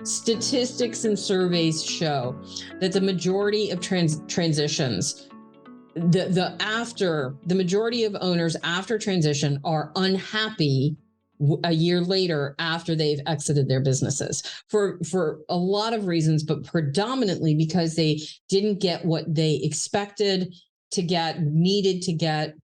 Statistics and surveys show that the majority of transitions, the majority of owners after transition are unhappy a year later after they've exited their businesses for a lot of reasons, but predominantly because they didn't get what they expected to get, needed to get.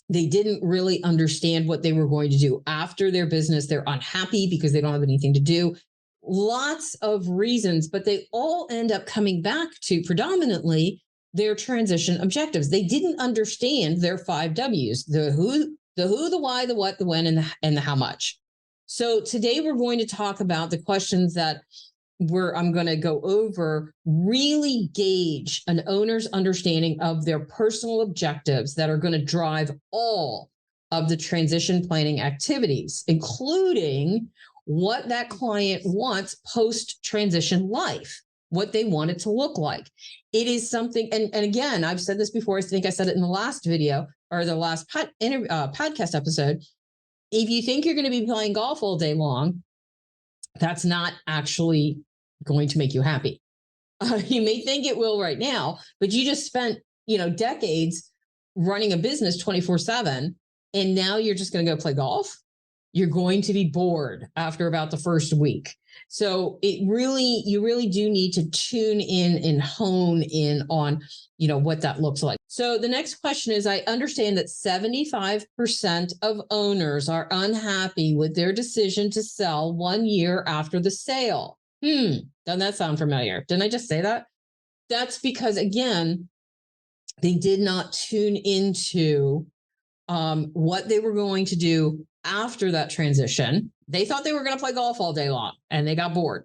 They didn't really understand what they were going to do after their business. They're unhappy because they don't have anything to do. Lots of reasons, but they all end up coming back to predominantly their transition objectives. They didn't understand their 5 W's, the who, the why, the what, the when, and the how much. So today we're going to talk about the questions that I'm going to go over, really gauge an owner's understanding of their personal objectives that are going to drive all of the transition planning activities, including what that client wants post-transition life, what they want it to look like. It is something, and again, I've said this before, I think I said it in the last video or the last podcast episode. If you think you're going to be playing golf all day long, that's not actually going to make you happy. You may think it will right now, but you just spent, decades running a business 24/7, and now you're just going to go play golf. You're going to be bored after about the first week. So you really do need to tune in and hone in on, what that looks like. So the next question is, I understand that 75% of owners are unhappy with their decision to sell 1 year after the sale. Doesn't that sound familiar? Didn't I just say that? That's because, again, they did not tune into what they were going to do after that transition. They thought they were going to play golf all day long and they got bored,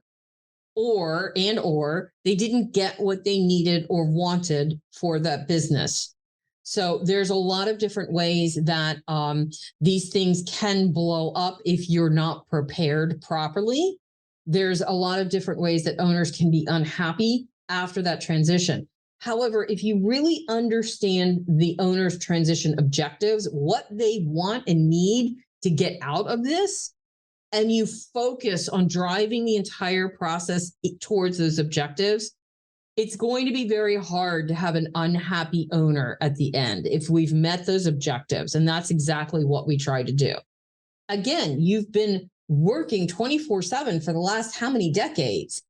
or they didn't get what they needed or wanted for that business. So there's a lot of different ways that these things can blow up if you're not prepared properly. There's a lot of different ways that owners can be unhappy after that transition. However, if you really understand the owner's transition objectives, what they want and need to get out of this, and you focus on driving the entire process towards those objectives, it's going to be very hard to have an unhappy owner at the end if we've met those objectives. And that's exactly what we try to do. Again, you've been working 24/7 for the last how many decades,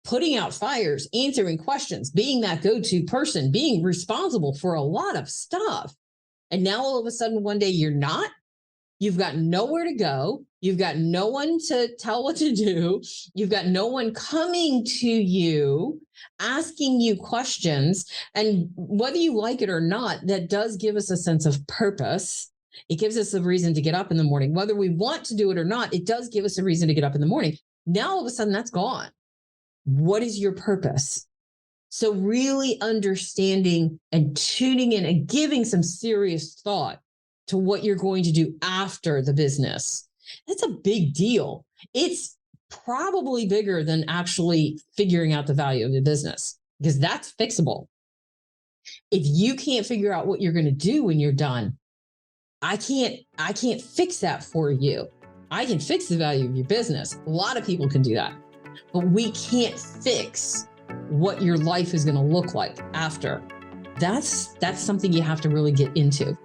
putting out fires, answering questions, being that go-to person, being responsible for a lot of stuff. And now all of a sudden, one day you're not. You've got nowhere to go. You've got no one to tell what to do. You've got no one coming to you, asking you questions. And whether you like it or not, that does give us a sense of purpose. It gives us a reason to get up in the morning. Whether we want to do it or not, it does give us a reason to get up in the morning. Now, all of a sudden, that's gone. What is your purpose? So really understanding and tuning in and giving some serious thought to what you're going to do after the business. That's a big deal. It's probably bigger than actually figuring out the value of the business, because that's fixable. If you can't figure out what you're going to do when you're done, I can't fix that for you. I can fix the value of your business. A lot of people can do that, but we can't fix what your life is going to look like after. That's something you have to really get into.